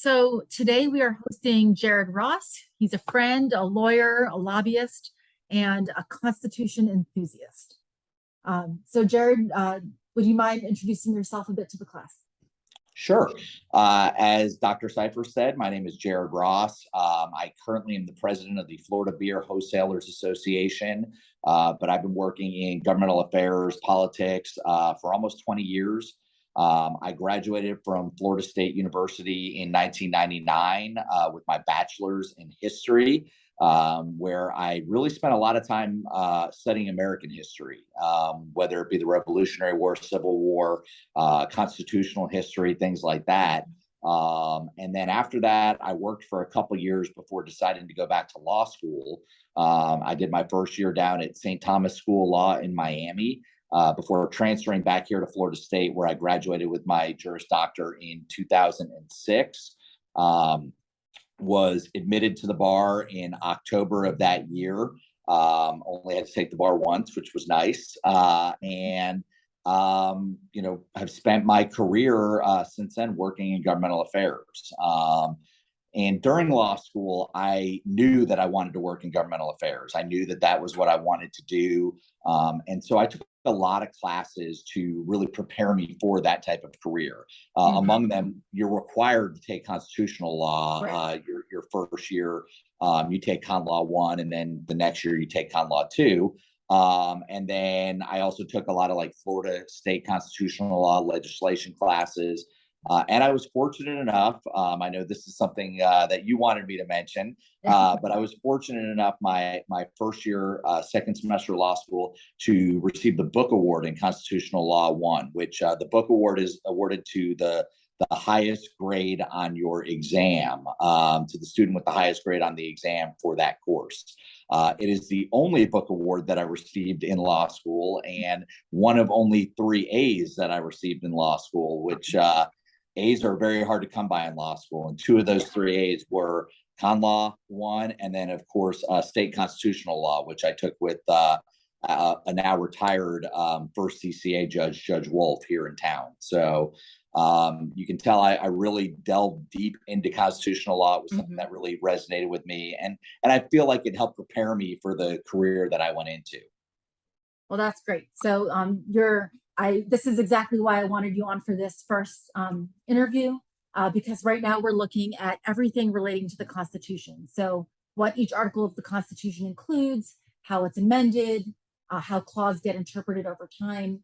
So today we are hosting Jared Ross. He's a friend, a lawyer, a lobbyist, and a Constitution enthusiast. So Jared, would you mind introducing yourself a bit to the class? Sure. As Dr. Cipher said, my name is Jared Ross. I currently am the president of the Florida Beer Wholesalers Association, but I've been working in governmental affairs, politics for almost 20 years. I graduated from Florida State University in 1999 with my bachelor's in history, where I really spent a lot of time studying American history, whether it be the Revolutionary War, Civil War, constitutional history, things like that. And then after that, I worked for a couple of years before deciding to go back to law school. I did my first year down at St. Thomas School of Law in Miami. Before transferring back here to Florida State, where I graduated with my Juris Doctor in 2006. Was admitted to the bar in October of that year. Only had to take the bar once, which was nice. And have spent my career since then working in governmental affairs. And during law school, I knew that I wanted to work in governmental affairs. I knew that that was what I wanted to do. And so I took a lot of classes to really prepare me for that type of career. Among them, you're required to take constitutional law. Right. Your first year, you take Con Law 1, and then the next year you take Con Law 2. And then I also took a lot of like Florida state constitutional law legislation classes. And I was fortunate enough, I know this is something that you wanted me to mention, but I was fortunate enough my first year, second semester of law school to receive the Book Award in Constitutional Law 1, which the Book Award is awarded to the highest grade on your exam, to the student with the highest grade on the exam for that course. It is the only book award that I received in law school, and one of only 3 A's that I received in law school, which A's are very hard to come by in law school. And 2 of those 3 A's were Con Law 1, and then, of course, state constitutional law, which I took with a now retired first CCA judge, Judge Wolf, here in town. So you can tell I really delved deep into constitutional law. It was something that really resonated with me. And I feel like it helped prepare me for the career that I went into. Well, that's great. So this is exactly why I wanted you on for this first interview, because right now we're looking at everything relating to the Constitution. So what each article of the Constitution includes, how it's amended, how clauses get interpreted over time.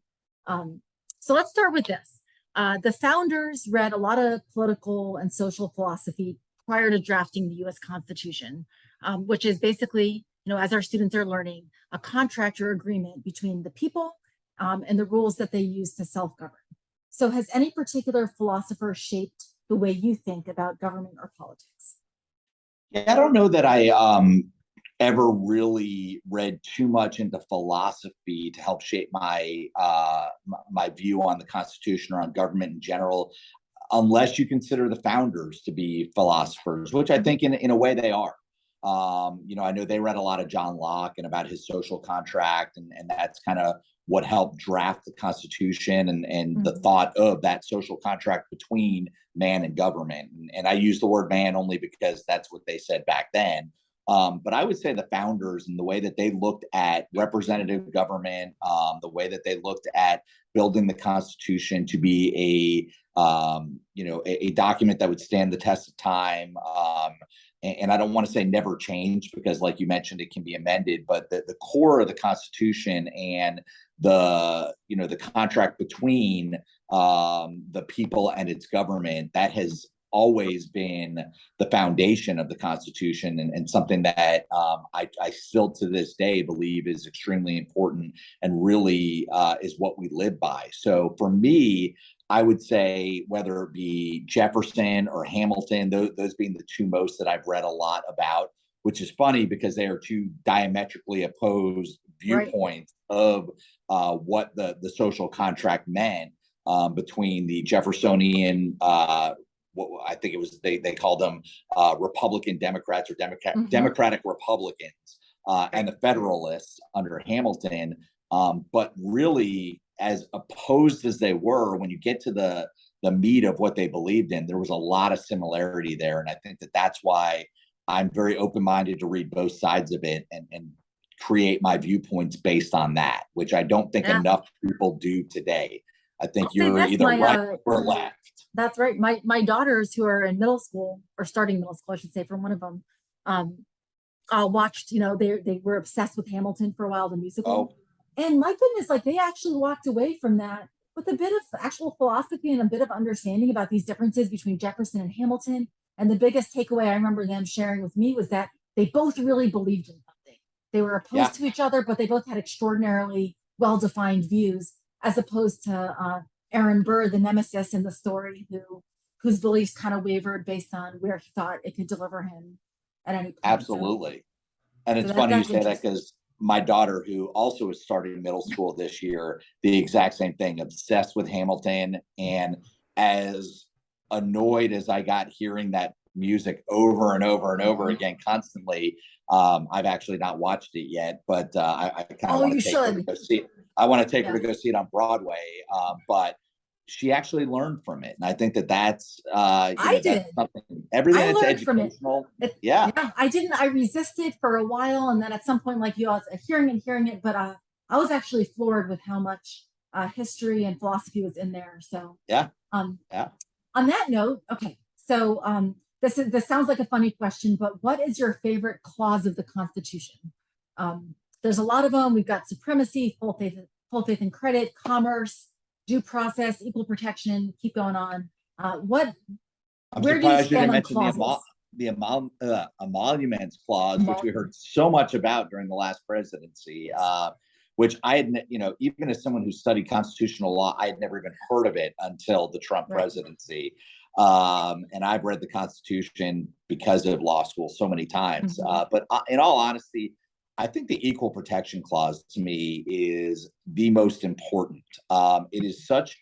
So let's start with this. The founders read a lot of political and social philosophy prior to drafting the U.S. Constitution, which is basically, as our students are learning, a contract or agreement between the people and the rules that they use to self-govern. So has any particular philosopher shaped the way you think about government or politics? Yeah, I don't know that I ever really read too much into philosophy to help shape my my view on the Constitution or on government in general, unless you consider the founders to be philosophers, which I think in a way they are. I know they read a lot of John Locke and about his social contract, and that's kind of what helped draft the Constitution and the thought of that social contract between man and government. And I use the word man only because that's what they said back then. But I would say the founders and the way that they looked at representative government, the way that they looked at building the Constitution to be a document that would stand the test of time. And I don't want to say never change because, like you mentioned, it can be amended. But the core of the Constitution and the contract between the people and its government, that has always been the foundation of the Constitution, and something that I still to this day believe is extremely important and really is what we live by. So for me, I would say whether it be Jefferson or Hamilton, those being the 2 most that I've read a lot about, which is funny because they are 2 diametrically opposed viewpoints of what the social contract meant, between the Jeffersonian, what I think it was, they called them Republican Democrats or Democratic Republicans, and the Federalists under Hamilton. But really, as opposed as they were, when you get to the the meat of what they believed in, there was a lot of similarity there. And I think that that's why I'm very open-minded to read both sides of it and create my viewpoints based on that, which I don't think Yeah. enough people do today. I think I'll say you're this, either my right or left. that's right. My daughters who are in middle school, or starting middle school, I should say, for one of them, watched, they were obsessed with Hamilton for a while, the musical. Oh, And my goodness, like they actually walked away from that with a bit of actual philosophy and a bit of understanding about these differences between Jefferson and Hamilton. And the biggest takeaway I remember them sharing with me was that they both really believed in something. They were yeah, opposed to each other, but they both had extraordinarily well-defined views, as opposed to Aaron Burr, the nemesis in the story, whose beliefs kind of wavered based on where he thought it could deliver him at any point. absolutely. And So it's funny you that's say that interesting. because my daughter, who also is starting middle school this year, the exact same thing, obsessed with Hamilton. And as annoyed as I got hearing that music over and over and over again constantly, I've actually not watched it yet, but I kind of Oh, want you to take her to should. go see it. I want to take her Yeah. to go see it on Broadway. But she actually learned from it. And I think that that's, I that's did. something, everything I that's learned from it. educational. It, Yeah. yeah, I didn't. I resisted for a while, and then at some point, like you, I was hearing it, but I was actually floored with how much history and philosophy was in there. So, Yeah. um, Yeah. on that note, okay. So, this sounds like a funny question, but what is your favorite clause of the Constitution? There's a lot of them. We've got supremacy, full faith and credit, commerce, due process, equal protection. Keep going on. What? I'm Where do you surprised you stand didn't on mention clauses? emoluments clause, which we heard so much about during the last presidency, which I had, even as someone who studied constitutional law, I had never even heard of it until the Trump Right. presidency. And I've read the Constitution because of law school so many times. But in all honesty, I think the equal protection clause to me is the most important. It is such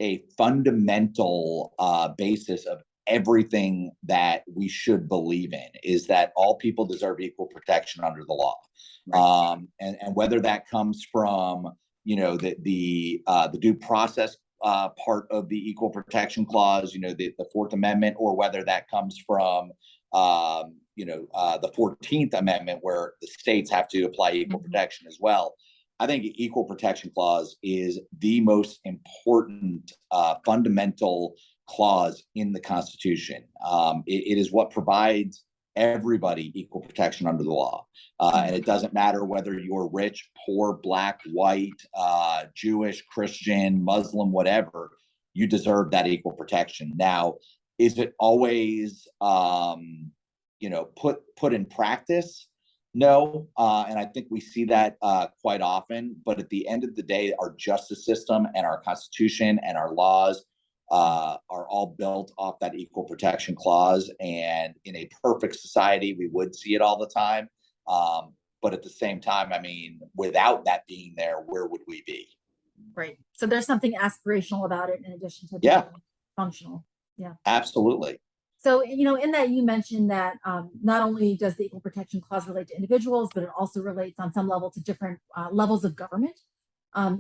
a fundamental basis of everything that we should believe in, is that all people deserve equal protection under the law. Right. And whether that comes from, the due process part of the equal protection clause, the Fourth Amendment, or whether that comes from, the 14th Amendment, where the states have to apply equal protection as well. I think equal protection clause is the most important fundamental clause in the Constitution. It is what provides everybody equal protection under the law. And it doesn't matter whether you're rich, poor, black, white, Jewish, Christian, Muslim, whatever, you deserve that equal protection. Now, is it always, put in practice? No, and I think we see that quite often. But at the end of the day, our justice system and our Constitution and our laws are all built off that equal protection clause. And in a perfect society, we would see it all the time. But at the same time, I mean, without that being there, where would we be? Right. So there's something aspirational about it in addition to Yeah, being functional. Yeah. absolutely. So, in that you mentioned that not only does the Equal Protection Clause relate to individuals, but it also relates on some level to different levels of government.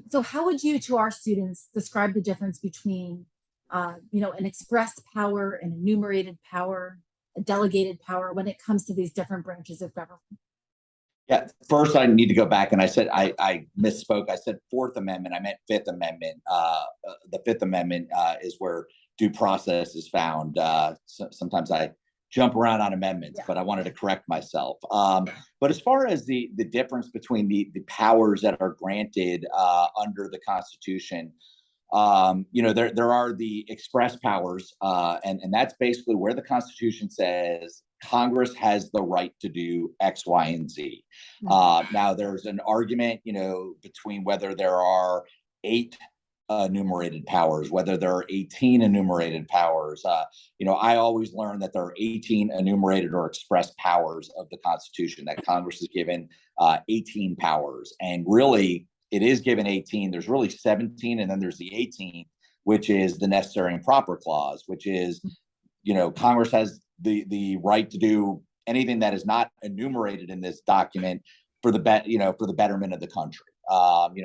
So how would you, to our students, describe the difference between, an expressed power, an enumerated power, a delegated power when it comes to these different branches of government? Yeah, first I need to go back, and I said I misspoke. I said Fourth Amendment. I meant Fifth Amendment. The Fifth Amendment is where due process is found. So sometimes I jump around on amendments, but I wanted to correct myself. But as far as the difference between the powers that are granted under the Constitution, there are the express powers, and that's basically where the Constitution says Congress has the right to do X, Y, and Z. Now, there's an argument, between whether there are 8 enumerated powers, whether there are 18 enumerated powers. I always learn that there are 18 enumerated or express powers of the Constitution, that Congress is given 18 powers. And really, it is given 18. There's really 17, and then there's the 18, which is the necessary and proper clause, which is, Congress has the right to do anything that is not enumerated in this document for the betterment of the country.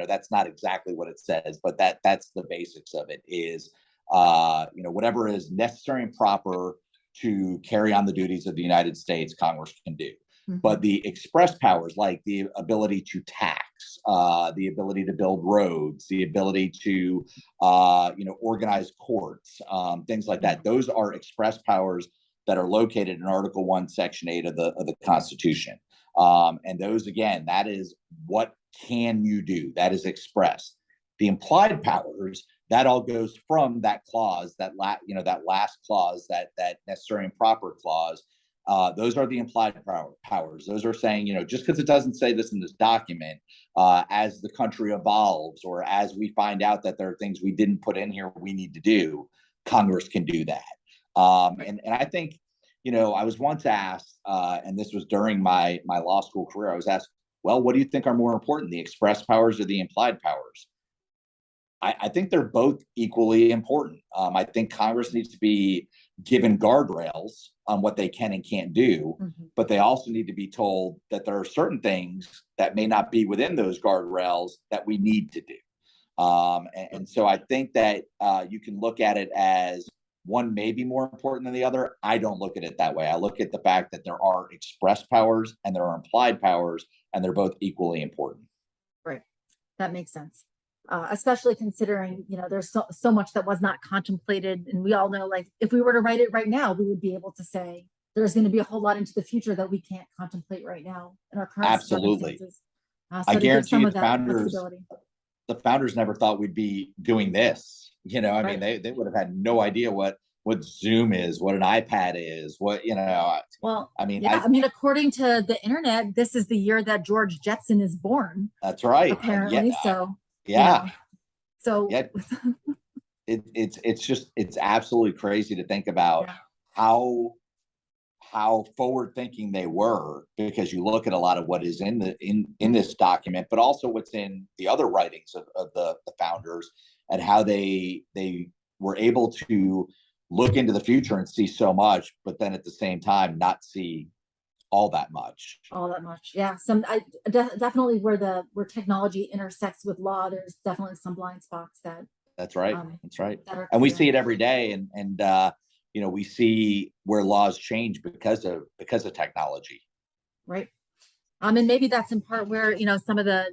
That's not exactly what it says, but that's the basics of it. Is whatever is necessary and proper to carry on the duties of the United States, Congress can do. But the express powers, like the ability to tax, the ability to build roads, the ability to, organize courts, things like that, those are express powers that are located in Article 1, Section 8 of the Constitution. And those, again, that is what can you do? That is express. The implied powers, that all goes from that clause, that last clause, that necessary and proper clause. Those are the implied powers. Those are saying, just because it doesn't say this in this document, as the country evolves or as we find out that there are things we didn't put in here we need to do, Congress can do that. And I think, I was once asked, and this was during my law school career, I was asked, well, what do you think are more important, the express powers or the implied powers? I think they're both equally important. I think Congress needs to be given guardrails on what they can and can't do, but they also need to be told that there are certain things that may not be within those guardrails that we need to do. And so I think that you can look at it as one may be more important than the other. I don't look at it that way. I look at the fact that there are express powers and there are implied powers, and they're both equally important. Right. That makes sense. Especially considering, there's so much that was not contemplated. And we all know, like, if we were to write it right now, we would be able to say there's going to be a whole lot into the future that we can't contemplate right now in our current circumstances. I guarantee you the founders never thought we'd be doing this. I mean, they would have had no idea what Zoom is, what an iPad is, Well, I mean, according to the internet, this is the year that George Jetson is born. That's right. Apparently, so. Yeah. So yeah, it's absolutely crazy to think about how forward thinking they were, because you look at a lot of what is in this document, but also what's in the other writings of the founders, and how they were able to look into the future and see so much, but then at the same time not see all that much. Yeah. Definitely where technology intersects with law, there's definitely some blind spots that's right. And we see it every day, and we see where laws change because of technology. Right. And maybe that's in part where, some of the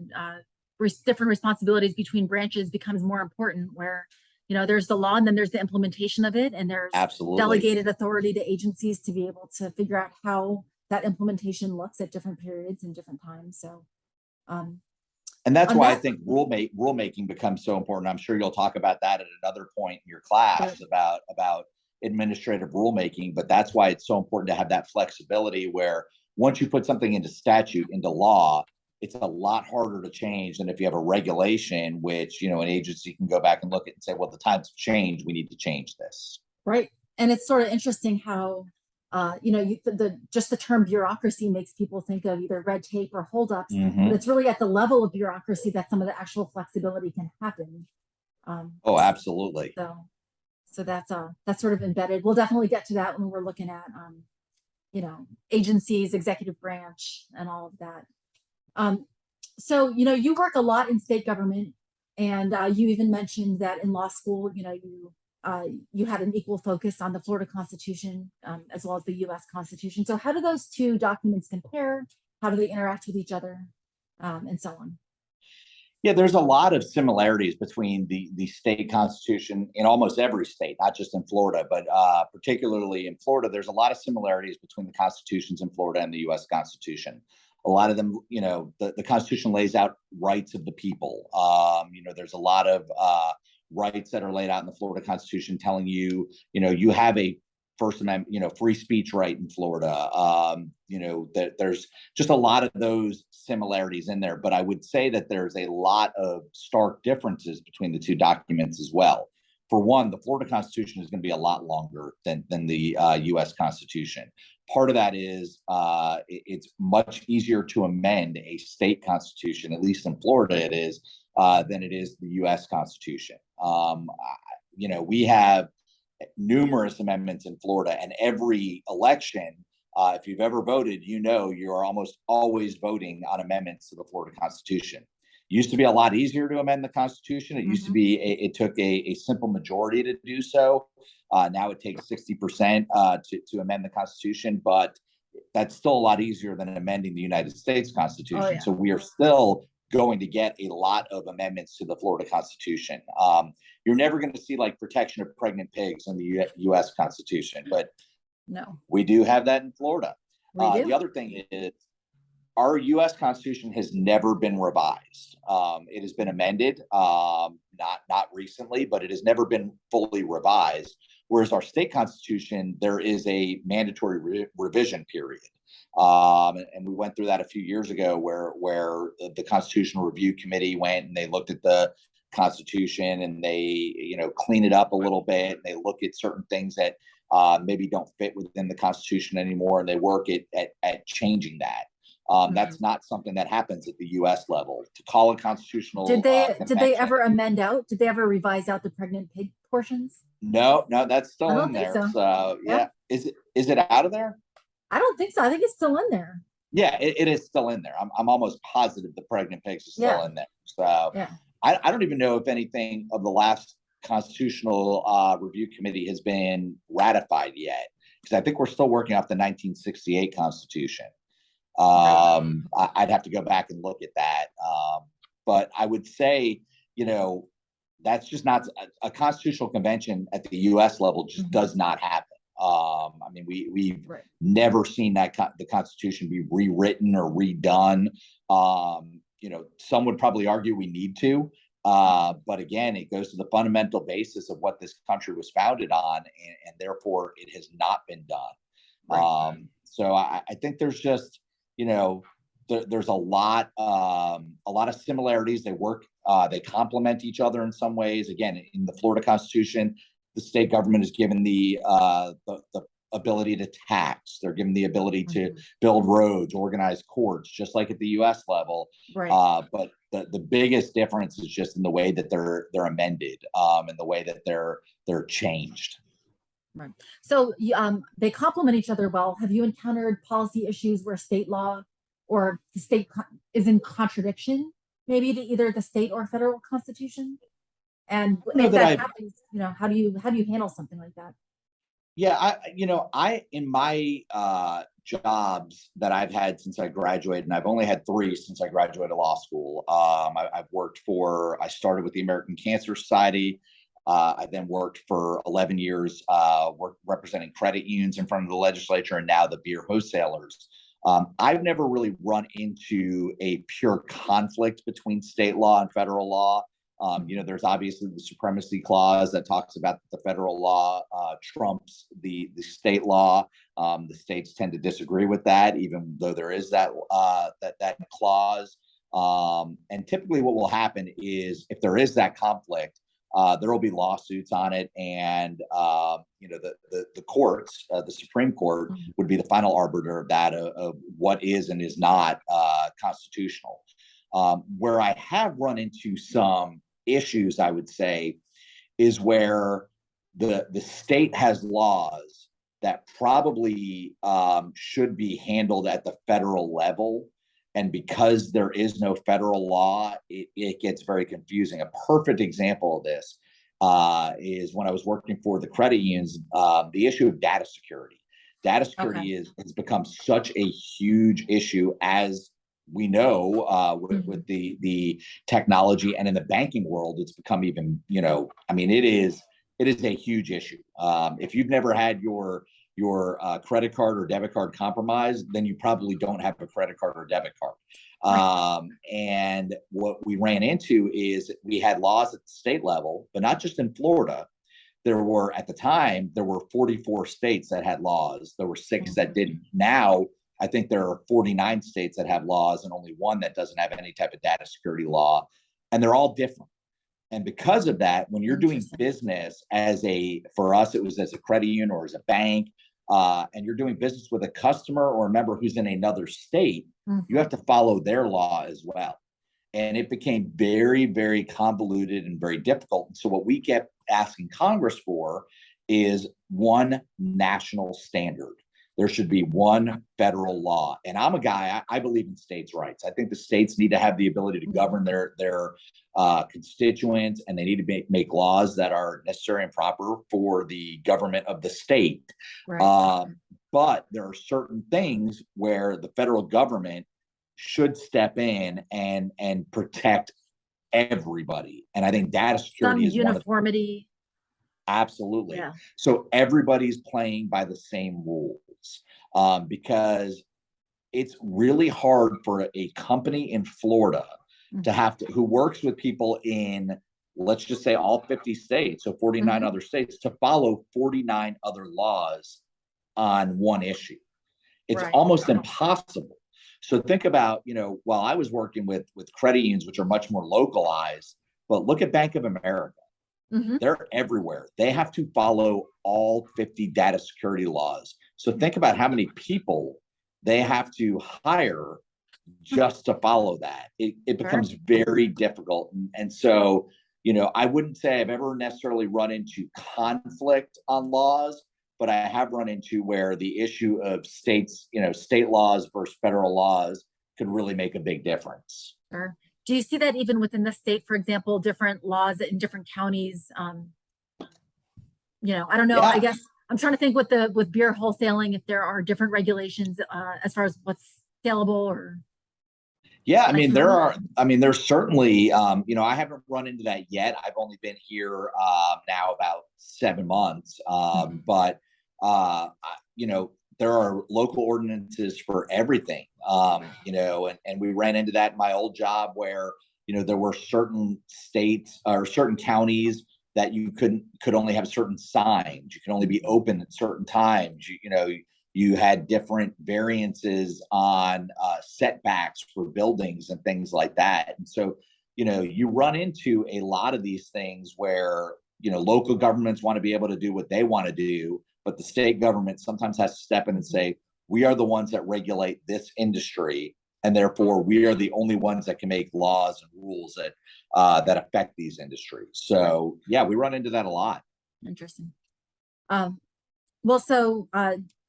different responsibilities between branches becomes more important, where there's the law and then there's the implementation of it, and there's delegated authority to agencies to be able to figure out how that implementation looks at different periods and different times. So, and that's why I think rulemaking becomes so important. I'm sure you'll talk about that at another point in your class about administrative rulemaking, but that's why it's so important to have that flexibility, where once you put something into statute, into law, it's a lot harder to change than if you have a regulation, which, an agency can go back and look at and say, well, the times have changed, we need to change this. Right. And it's sort of interesting how just the term bureaucracy makes people think of either red tape or holdups, but it's really at the level of bureaucracy that some of the actual flexibility can happen. Absolutely. So that's sort of embedded. We'll definitely get to that when we're looking at, agencies, executive branch, and all of that. So, you work a lot in state government, and you even mentioned that in law school, you had an equal focus on the Florida Constitution, as well as the U.S. Constitution. So how do those two documents compare? How do they interact with each other, and so on? Yeah, there's a lot of similarities between the state constitution in almost every state, not just in Florida, but particularly in Florida. There's a lot of similarities between the constitutions in Florida and the U.S. Constitution. A lot of them, the Constitution lays out rights of the people. There's a lot of rights that are laid out in the Florida Constitution telling you, you have a First Amendment, free speech right in Florida. That there's just a lot of those similarities in there. But I would say that there's a lot of stark differences between the two documents as well. For one, the Florida Constitution is going to be a lot longer than the U.S. Constitution. Part of that is it's much easier to amend a state constitution, at least in Florida it is, than it is the U.S. Constitution. We have numerous amendments in Florida, and every election, if you've ever voted, you're almost always voting on amendments to the Florida Constitution. Used to be a lot easier to amend the Constitution. It used to be it took a simple majority to do so. Now it takes 60% to amend the Constitution, but that's still a lot easier than amending the United States Constitution. Oh, yeah. So we are still going to get a lot of amendments to the Florida Constitution. You're never going to see like protection of pregnant pigs in the U.S. Constitution, but No, we do have that in Florida. we do. The other thing is our U.S. Constitution has never been revised. It has been amended, not recently, but it has never been fully revised. Whereas our state constitution, there is a mandatory revision period. And we went through that a few years ago where the Constitutional Review Committee went and they looked at the Constitution and they, clean it up a little bit. And they look at certain things that maybe don't fit within the Constitution anymore, and they work at changing that. That's not something that happens at the U.S. level. To call a constitutional Did they convention, ever amend out? Did they ever revise out the pregnant pig portions? No, that's I still don't in think there. so. So Yeah. is it out of there? I don't think so. I think it's still in there. Yeah, it is still in there. I'm almost positive the pregnant pigs is still Yeah. in there. So Yeah. I don't even know if anything of the last Constitutional Review Committee has been ratified yet, because I think we're still working off the 1968 Constitution. I'd have to go back and look at that. But I would say, that's just not a constitutional convention at the U.S. level. Just does not happen. We've Right. never seen that the Constitution be rewritten or redone. Some would probably argue we need to. But again, it goes to the fundamental basis of what this country was founded on, and therefore it has not been done. Right. So I think there's just, there's a lot of similarities. They work, they complement each other in some ways. Again, in the Florida Constitution, the state government is given the ability to tax. They're given the ability to build roads, organize courts, just like at the U.S. level. Right. But the biggest difference is just in the way that they're amended, and the way that they're changed. Right. So they complement each other well. Have you encountered policy issues where state law or the state is in contradiction, maybe to either the state or federal constitution? And if that happens, how do you handle something like that? Yeah, I in my jobs that I've had since I graduated, and I've only had 3 since I graduated law school. I started with the American Cancer Society. I then worked for 11 years, representing credit unions in front of the legislature, and now the beer wholesalers. I've never really run into a pure conflict between state law and federal law. There's obviously the supremacy clause that talks about the federal law trumps the state law. The states tend to disagree with that, even though there is that clause. And typically what will happen is if there is that conflict, there will be lawsuits on it, and the courts, the Supreme Court, would be the final arbiter of that, of what is and is not constitutional. Where I have run into some issues, I would say, is where the state has laws that probably should be handled at the federal level. And because there is no federal law, it gets very confusing. A perfect example of this is when I was working for the credit unions, the issue of data security. Data security has become such a huge issue, as we know, with the technology, and in the banking world, it's become even, it is a huge issue. If you've never had your credit card or debit card compromised, then you probably don't have a credit card or debit card. And what we ran into is we had laws at the state level, but not just in Florida. At the time, there were 44 states that had laws. There were 6 that didn't. Now, I think there are 49 states that have laws and only 1 that doesn't have any type of data security law. And they're all different. And because of that, when you're doing business for us, it was as a credit union or as a bank, and you're doing business with a customer or a member who's in another state, you have to follow their law as well. And it became very, very convoluted and very difficult. And so what we kept asking Congress for is one national standard. There should be one federal law. And I'm a guy, I believe in states' rights. I think the states need to have the ability to govern their constituents, and they need to make laws that are necessary and proper for the government of the state. Right. But there are certain things where the federal government should step in and protect everybody. And I think data security Some is one of uniformity. absolutely. Yeah. So everybody's playing by the same rules, because it's really hard for a company in Florida to have to, who works with people in, let's just say, all 50 states, so 49 other states, to follow 49 other laws on one issue. It's Right. almost impossible. So think about, while I was working with credit unions, which are much more localized, but look at Bank of America. They're everywhere. They have to follow all 50 data security laws. So think about how many people they have to hire just to follow that. It becomes very difficult. And so, I wouldn't say I've ever necessarily run into conflict on laws, but I have run into where the issue of states, state laws versus federal laws could really make a big difference. Sure. Do you see that even within the state, for example, different laws in different counties? I don't know. Yeah. I guess I'm trying to think with beer wholesaling, if there are different regulations as far as what's saleable or. Yeah, I mean, there's certainly, I haven't run into that yet. I've only been here now about 7 months. But there are local ordinances for everything, and we ran into that in my old job where, there were certain states or certain counties that you could only have certain signs. You can only be open at certain times. You had different variances on setbacks for buildings and things like that. And so, you run into a lot of these things where, local governments want to be able to do what they want to do, but the state government sometimes has to step in and say, we are the ones that regulate this industry, and therefore we are the only ones that can make laws and rules that affect these industries. So yeah, we run into that a lot. Interesting. Well, so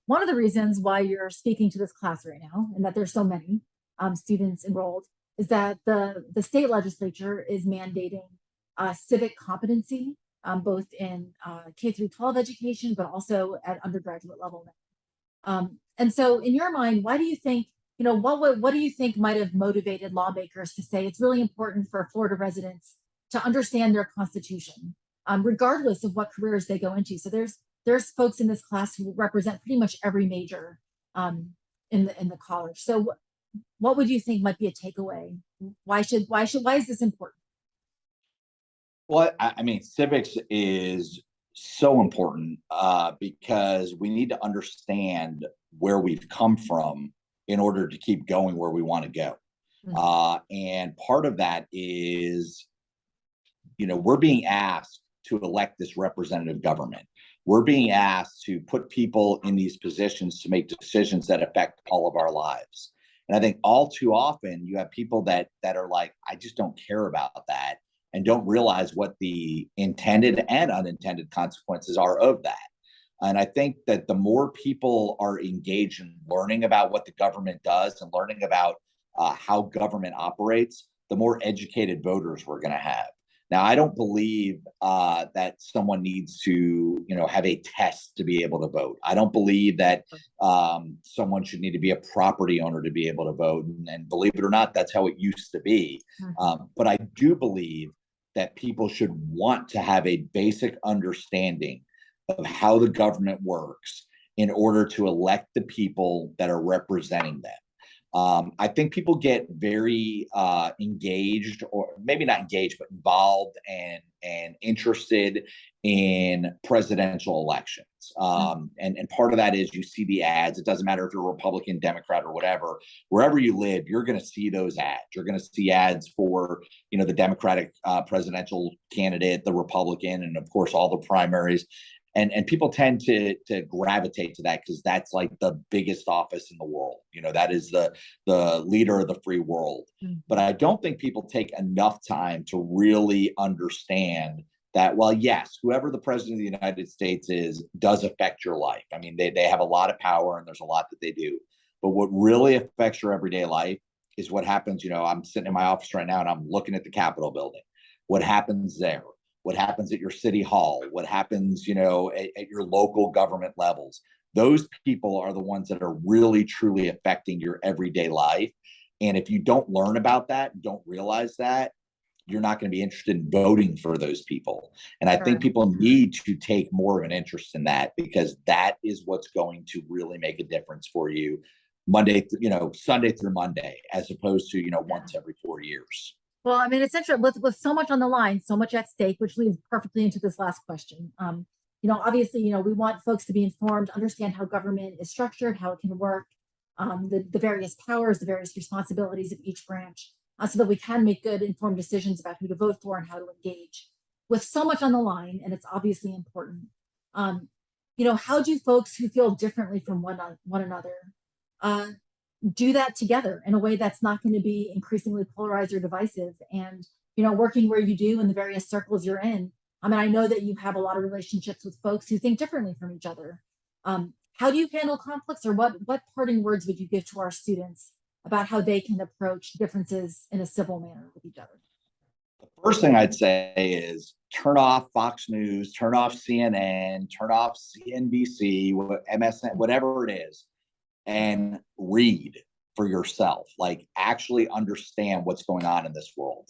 one of the reasons why you're speaking to this class right now, and that there's so many students enrolled, is that the state legislature is mandating civic competency, both in K through 12 education, but also at undergraduate level. And so in your mind, why do you think, what do you think might have motivated lawmakers to say it's really important for Florida residents to understand their Constitution, regardless of what careers they go into? So there's folks in this class who represent pretty much every major in the college. So what would you think might be a takeaway? Why is this important? Well, I mean, civics is so important because we need to understand where we've come from in order to keep going where we want to go. And part of that is, we're being asked to elect this representative government. We're being asked to put people in these positions to make decisions that affect all of our lives. And I think all too often you have people that are like, I just don't care about that, and don't realize what the intended and unintended consequences are of that. And I think that the more people are engaged in learning about what the government does and learning about how government operates, the more educated voters we're going to have. Now, I don't believe that someone needs to, have a test to be able to vote. I don't believe that someone should need to be a property owner to be able to vote. And believe it or not, that's how it used to be. But I do believe that people should want to have a basic understanding of how the government works in order to elect the people that are representing them. I think people get very engaged, or maybe not engaged, but involved and interested in presidential elections. And part of that is you see the ads. It doesn't matter if you're a Republican, Democrat, or whatever. Wherever you live, you're going to see those ads. You're going to see ads for, the Democratic presidential candidate, the Republican, and of course all the primaries. And people tend to gravitate to that because that's like the biggest office in the world. That is the leader of the free world. But I don't think people take enough time to really understand that, well, yes, whoever the president of the United States is does affect your life. I mean, they have a lot of power and there's a lot that they do. But what really affects your everyday life is what happens. I'm sitting in my office right now and I'm looking at the Capitol building. What happens there? What happens at your city hall? What happens, at your local government levels? Those people are the ones that are really, truly affecting your everyday life. And if you don't learn about that, don't realize that, you're not going to be interested in voting for those people. And I think people need to take more of an interest in that, because that is what's going to really make a difference for you Sunday through Monday, as opposed to, once every 4 years. Well, I mean, it's interesting with so much on the line, so much at stake, which leads perfectly into this last question. Obviously, we want folks to be informed, understand how government is structured, how it can work, the various powers, the various responsibilities of each branch, so that we can make good informed decisions about who to vote for and how to engage. With so much on the line, and it's obviously important, how do folks who feel differently from one another do that together in a way that's not going to be increasingly polarized or divisive? And working where you do in the various circles you're in, I mean, I know that you have a lot of relationships with folks who think differently from each other. How do you handle conflicts, or what parting words would you give to our students about how they can approach differences in a civil manner with each other? The first thing I'd say is turn off Fox News, turn off CNN, turn off CNBC, MSN, whatever it is, and read for yourself. Like, actually understand what's going on in this world.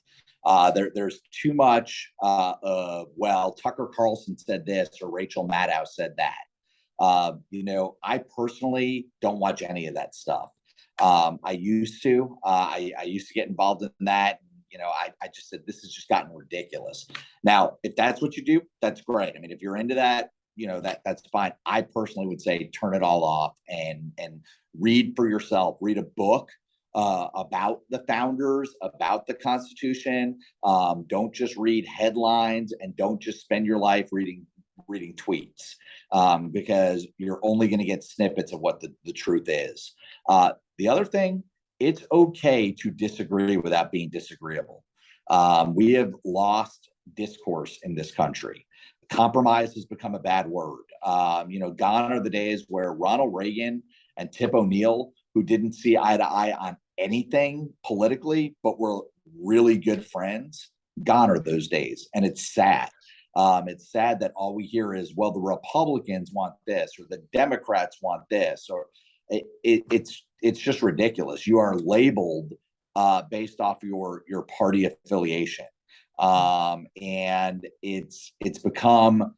There's too much of, well, Tucker Carlson said this or Rachel Maddow said that. I personally don't watch any of that stuff. I used to. I used to get involved in that. I just said, this has just gotten ridiculous. Now, if that's what you do, that's great. I mean, if you're into that, that's fine. I personally would say turn it all off and read for yourself. Read a book about the founders, about the Constitution. Don't just read headlines, and don't just spend your life reading tweets, because you're only going to get snippets of what the truth is. The other thing, it's okay to disagree without being disagreeable. We have lost discourse in this country. Compromise has become a bad word. Gone are the days where Ronald Reagan and Tip O'Neill, who didn't see eye to eye on anything politically, but were really good friends, gone are those days. And it's sad. It's sad that all we hear is, well, the Republicans want this, or the Democrats want this, or it's just ridiculous. You are labeled based off your party affiliation. And it's become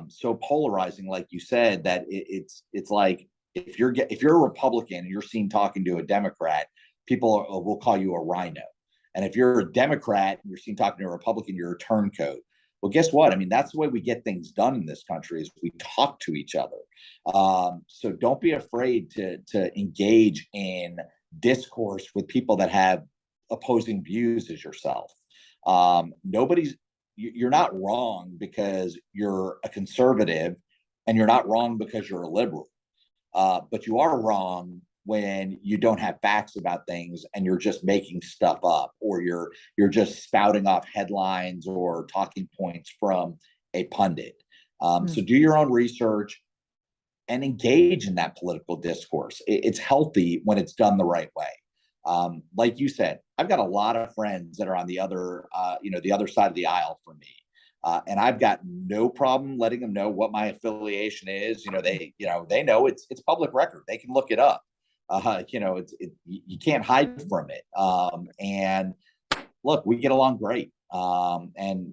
so polarizing, like you said, that it's like, if you're a Republican and you're seen talking to a Democrat, people will call you a rhino. And if you're a Democrat and you're seen talking to a Republican, you're a turncoat. Well, guess what? I mean, that's the way we get things done in this country, is we talk to each other. So don't be afraid to engage in discourse with people that have opposing views as yourself. You're not wrong because you're a conservative, and you're not wrong because you're a liberal. But you are wrong when you don't have facts about things and you're just making stuff up, or you're just spouting off headlines or talking points from a pundit. So do your own research and engage in that political discourse. It's healthy when it's done the right way. Like you said, I've got a lot of friends that are on the other side of the aisle from me. And I've got no problem letting them know what my affiliation is. They know it's public record. They can look it up. You can't hide from it. And look, we get along great. And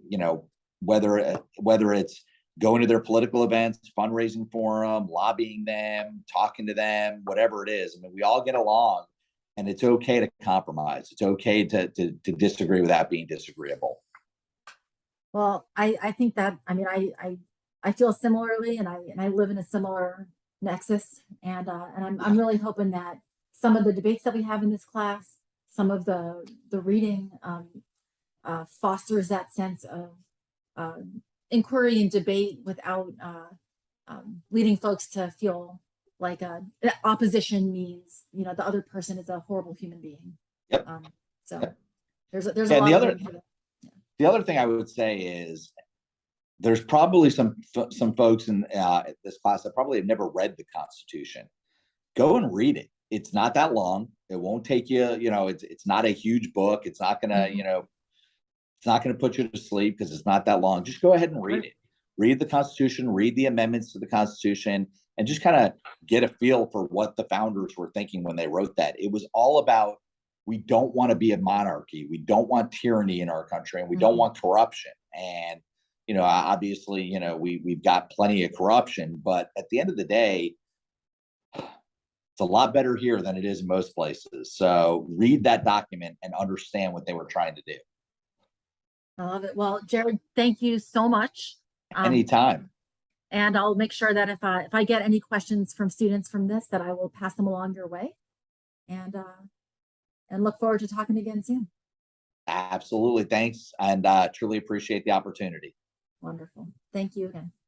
whether it's going to their political events, fundraising for them, lobbying them, talking to them, whatever it is, I mean, we all get along, and it's okay to compromise. It's okay to disagree without being disagreeable. Well, I think that, I mean, I feel similarly, and I live in a similar nexus, and I'm really hoping that some of the debates that we have in this class, some of the reading, fosters that sense of inquiry and debate without leading folks to feel like opposition means the other person is a horrible human being. Yep. So there's a lot of the other thing I would say is, there's probably some folks in this class that probably have never read the Constitution. Go and read it. It's not that long. It won't take you, it's not a huge book. It's not gonna, it's not gonna put you to sleep because it's not that long. Just go ahead and read it. Read the Constitution, read the amendments to the Constitution, and just kind of get a feel for what the founders were thinking when they wrote that. It was all about, we don't want to be a monarchy. We don't want tyranny in our country, and we don't want corruption. And, obviously, we've got plenty of corruption, but at the end of the day, it's a lot better here than it is in most places. So read that document and understand what they were trying to do. I love it. Well, Jared, thank you so much. Anytime. And I'll make sure that if I get any questions from students from this, that I will pass them along your way. And look forward to talking again soon. Absolutely. Thanks. And truly appreciate the opportunity. Wonderful. Thank you again.